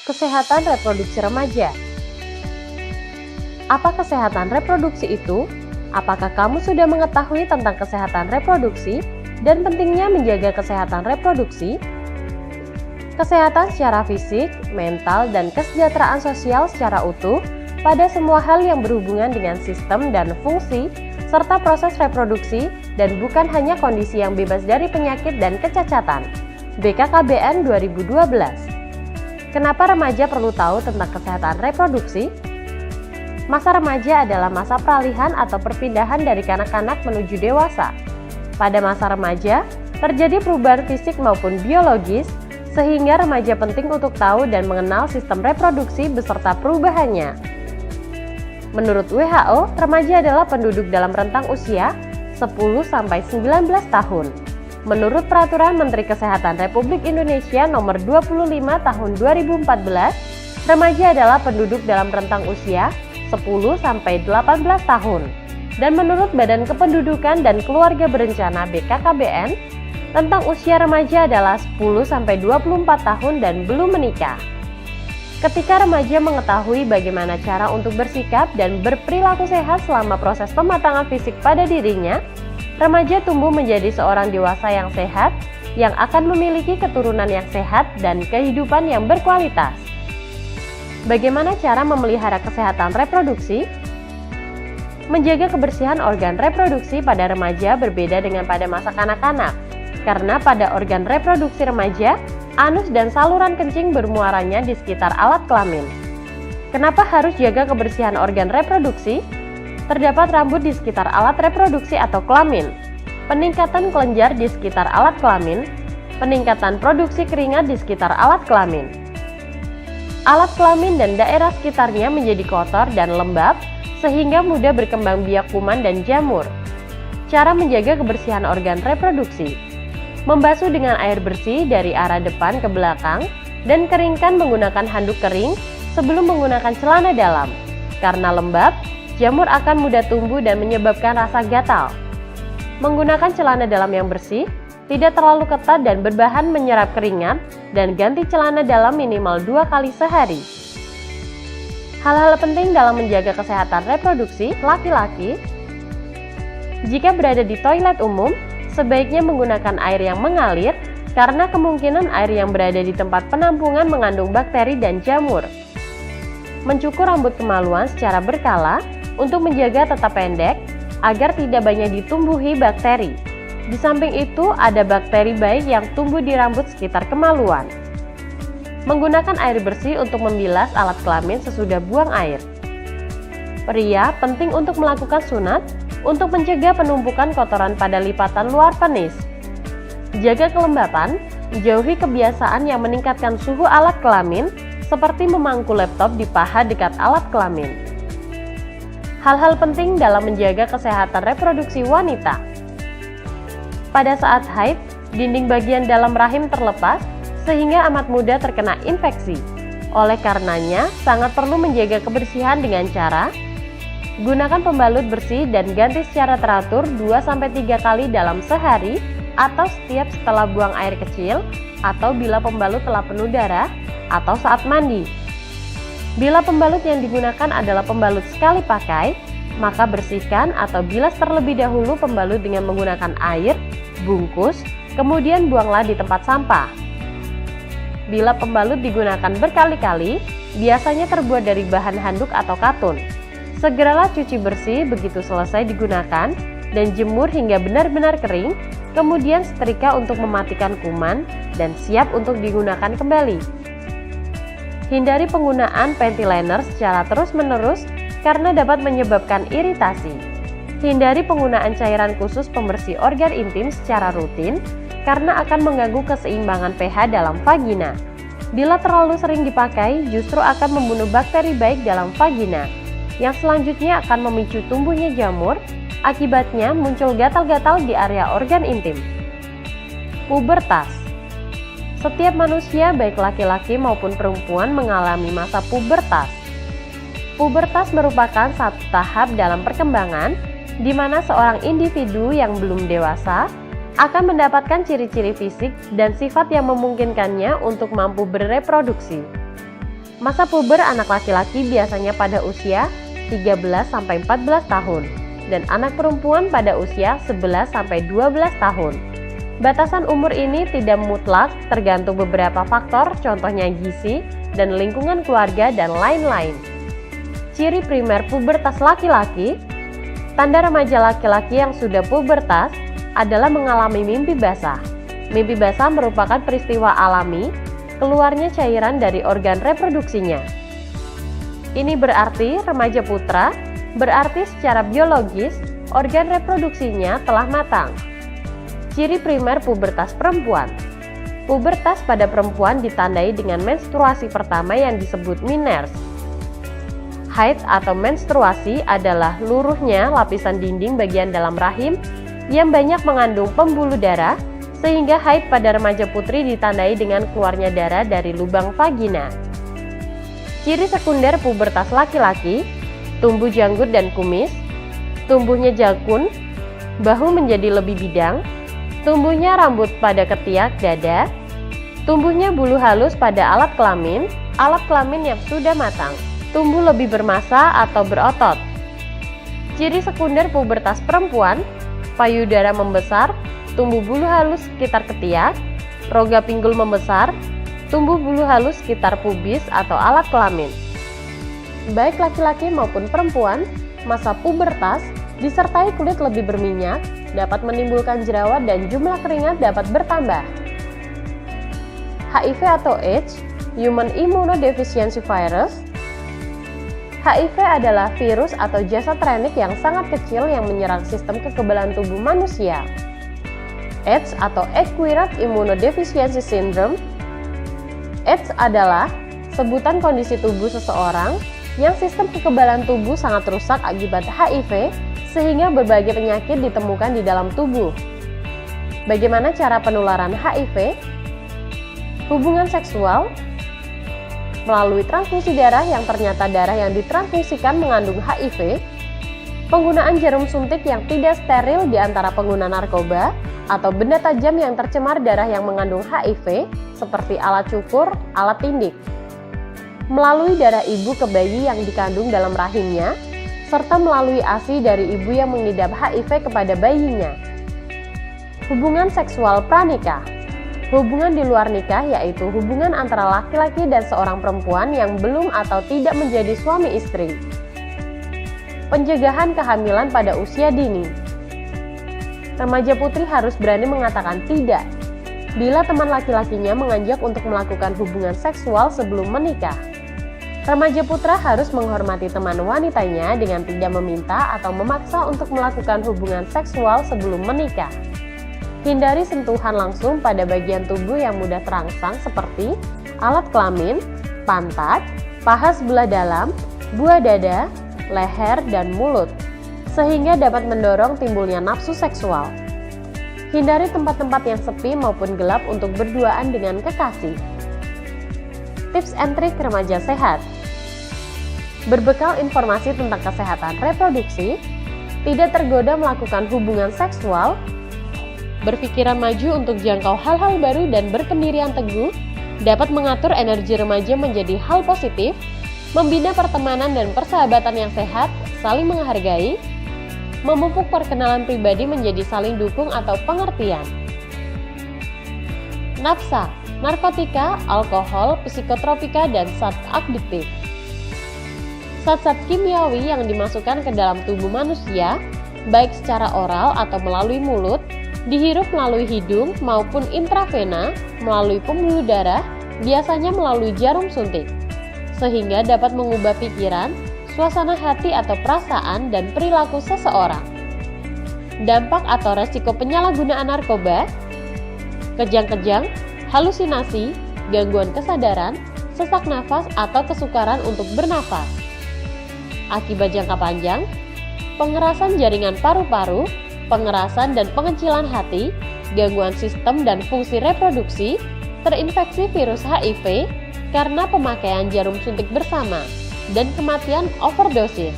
Kesehatan reproduksi remaja. Apa kesehatan reproduksi itu? Apakah kamu sudah mengetahui tentang kesehatan reproduksi dan pentingnya menjaga kesehatan reproduksi? Kesehatan secara fisik, mental, dan kesejahteraan sosial secara utuh pada semua hal yang berhubungan dengan sistem dan fungsi serta proses reproduksi dan bukan hanya kondisi yang bebas dari penyakit dan kecacatan. BKKBN 2012. Kenapa remaja perlu tahu tentang kesehatan reproduksi? Masa remaja adalah masa peralihan atau perpindahan dari kanak-kanak menuju dewasa. Pada masa remaja, terjadi perubahan fisik maupun biologis, sehingga remaja penting untuk tahu dan mengenal sistem reproduksi beserta perubahannya. Menurut WHO, remaja adalah penduduk dalam rentang usia 10-19 tahun. Menurut Peraturan Menteri Kesehatan Republik Indonesia Nomor 25 Tahun 2014, remaja adalah penduduk dalam rentang usia 10-18 tahun. Dan menurut Badan Kependudukan dan Keluarga Berencana BKKBN, rentang usia remaja adalah 10-24 tahun dan belum menikah. Ketika remaja mengetahui bagaimana cara untuk bersikap dan berperilaku sehat selama proses pematangan fisik pada dirinya, remaja tumbuh menjadi seorang dewasa yang sehat, yang akan memiliki keturunan yang sehat dan kehidupan yang berkualitas. Bagaimana cara memelihara kesehatan reproduksi? Menjaga kebersihan organ reproduksi pada remaja berbeda dengan pada masa kanak-kanak, karena pada organ reproduksi remaja, anus dan saluran kencing bermuaranya di sekitar alat kelamin. Kenapa harus jaga kebersihan organ reproduksi? Terdapat rambut di sekitar alat reproduksi atau kelamin, peningkatan kelenjar di sekitar alat kelamin, peningkatan produksi keringat di sekitar alat kelamin. Alat kelamin dan daerah sekitarnya menjadi kotor dan lembab, sehingga mudah berkembang biak kuman dan jamur. Cara menjaga kebersihan organ reproduksi: membasuh dengan air bersih dari arah depan ke belakang, dan keringkan menggunakan handuk kering sebelum menggunakan celana dalam. Karena lembab, jamur akan mudah tumbuh dan menyebabkan rasa gatal. Menggunakan celana dalam yang bersih, tidak terlalu ketat dan berbahan menyerap keringat, dan ganti celana dalam minimal 2 kali sehari. Hal-hal penting dalam menjaga kesehatan reproduksi laki-laki: jika berada di toilet umum, sebaiknya menggunakan air yang mengalir karena kemungkinan air yang berada di tempat penampungan mengandung bakteri dan jamur. Mencukur rambut kemaluan secara berkala untuk menjaga tetap pendek agar tidak banyak ditumbuhi bakteri. Di samping itu, ada bakteri baik yang tumbuh di rambut sekitar kemaluan. Menggunakan air bersih untuk membilas alat kelamin sesudah buang air. Pria penting untuk melakukan sunat untuk mencegah penumpukan kotoran pada lipatan luar penis. Jaga kelembapan, jauhi kebiasaan yang meningkatkan suhu alat kelamin seperti memangku laptop di paha dekat alat kelamin. Hal-hal penting dalam menjaga kesehatan reproduksi wanita. Pada saat haid, dinding bagian dalam rahim terlepas sehingga amat mudah terkena infeksi. Oleh karenanya, sangat perlu menjaga kebersihan dengan cara: gunakan pembalut bersih dan ganti secara teratur 2-3 kali dalam sehari atau setiap setelah buang air kecil atau bila pembalut telah penuh darah atau saat mandi. Bila pembalut yang digunakan adalah pembalut sekali pakai, maka bersihkan atau bilas terlebih dahulu pembalut dengan menggunakan air, bungkus, kemudian buanglah di tempat sampah. Bila pembalut digunakan berkali-kali, biasanya terbuat dari bahan handuk atau katun. Segeralah cuci bersih begitu selesai digunakan dan jemur hingga benar-benar kering, kemudian setrika untuk mematikan kuman dan siap untuk digunakan kembali. Hindari penggunaan panty liner secara terus-menerus karena dapat menyebabkan iritasi. Hindari penggunaan cairan khusus pembersih organ intim secara rutin karena akan mengganggu keseimbangan pH dalam vagina. Bila terlalu sering dipakai, justru akan membunuh bakteri baik dalam vagina, yang selanjutnya akan memicu tumbuhnya jamur, akibatnya muncul gatal-gatal di area organ intim. Pubertas. Setiap manusia, baik laki-laki maupun perempuan, mengalami masa pubertas. Pubertas merupakan satu tahap dalam perkembangan di mana seorang individu yang belum dewasa akan mendapatkan ciri-ciri fisik dan sifat yang memungkinkannya untuk mampu bereproduksi. Masa puber anak laki-laki biasanya pada usia 13-14 tahun dan anak perempuan pada usia 11-12 tahun. Batasan umur ini tidak mutlak, tergantung beberapa faktor, contohnya gizi dan lingkungan keluarga dan lain-lain. Ciri primer pubertas laki-laki. Tanda remaja laki-laki yang sudah pubertas adalah mengalami mimpi basah. Mimpi basah merupakan peristiwa alami keluarnya cairan dari organ reproduksinya. Ini berarti remaja putra, berarti secara biologis organ reproduksinya telah matang. Ciri primer pubertas perempuan. Pubertas pada perempuan ditandai dengan menstruasi pertama yang disebut miners. Haid atau menstruasi adalah luruhnya lapisan dinding bagian dalam rahim yang banyak mengandung pembuluh darah, sehingga haid pada remaja putri ditandai dengan keluarnya darah dari lubang vagina. Ciri sekunder pubertas laki-laki, tumbuh janggut dan kumis, tumbuhnya jakun, bahu menjadi lebih bidang, tumbuhnya rambut pada ketiak dada, tumbuhnya bulu halus pada alat kelamin yang sudah matang, tumbuh lebih bermassa atau berotot. Ciri sekunder pubertas perempuan, payudara membesar, tumbuh bulu halus sekitar ketiak, rongga pinggul membesar, tumbuh bulu halus sekitar pubis atau alat kelamin. Baik laki-laki maupun perempuan, masa pubertas disertai kulit lebih berminyak, dapat menimbulkan jerawat dan jumlah keringat dapat bertambah. HIV atau AIDS, Human Immunodeficiency Virus. HIV adalah virus atau jasad renik yang sangat kecil yang menyerang sistem kekebalan tubuh manusia. AIDS atau Acquired Immunodeficiency Syndrome. AIDS adalah sebutan kondisi tubuh seseorang yang sistem kekebalan tubuh sangat rusak akibat HIV, sehingga berbagai penyakit ditemukan di dalam tubuh. Bagaimana cara penularan HIV? Hubungan seksual melalui transfusi darah yang ternyata darah yang ditransfusikan mengandung HIV, penggunaan jarum suntik yang tidak steril di antara pengguna narkoba, atau benda tajam yang tercemar darah yang mengandung HIV, seperti alat cukur, alat tindik, melalui darah ibu ke bayi yang dikandung dalam rahimnya, serta melalui ASI dari ibu yang mengidap HIV kepada bayinya. Hubungan seksual pranikah. Hubungan di luar nikah yaitu hubungan antara laki-laki dan seorang perempuan yang belum atau tidak menjadi suami istri. Pencegahan kehamilan pada usia dini. Remaja putri harus berani mengatakan tidak bila teman laki-lakinya mengajak untuk melakukan hubungan seksual sebelum menikah. Remaja putra harus menghormati teman wanitanya dengan tidak meminta atau memaksa untuk melakukan hubungan seksual sebelum menikah. Hindari sentuhan langsung pada bagian tubuh yang mudah terangsang seperti alat kelamin, pantat, paha sebelah dalam, buah dada, leher, dan mulut, sehingga dapat mendorong timbulnya nafsu seksual. Hindari tempat-tempat yang sepi maupun gelap untuk berduaan dengan kekasih. Tips and trik remaja sehat. Berbekal informasi tentang kesehatan reproduksi, tidak tergoda melakukan hubungan seksual, berpikiran maju untuk jangkau hal-hal baru dan berpendirian teguh, dapat mengatur energi remaja menjadi hal positif, membina pertemanan dan persahabatan yang sehat, saling menghargai, memupuk perkenalan pribadi menjadi saling dukung atau pengertian. Nafsa, narkotika, alkohol, psikotropika, dan zat adiktif. Zat-zat kimiawi yang dimasukkan ke dalam tubuh manusia, baik secara oral atau melalui mulut, dihirup melalui hidung maupun intravena melalui pembuluh darah, biasanya melalui jarum suntik, sehingga dapat mengubah pikiran, suasana hati atau perasaan dan perilaku seseorang. Dampak atau resiko penyalahgunaan narkoba: kejang-kejang, halusinasi, gangguan kesadaran, sesak nafas atau kesukaran untuk bernafas. Akibat jangka panjang: pengerasan jaringan paru-paru, pengerasan dan pengecilan hati, gangguan sistem dan fungsi reproduksi, terinfeksi virus HIV karena pemakaian jarum suntik bersama, dan kematian overdosis.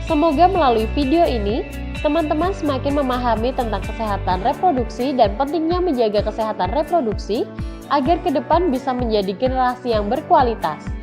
Semoga melalui video ini, teman-teman semakin memahami tentang kesehatan reproduksi dan pentingnya menjaga kesehatan reproduksi agar ke depan bisa menjadi generasi yang berkualitas.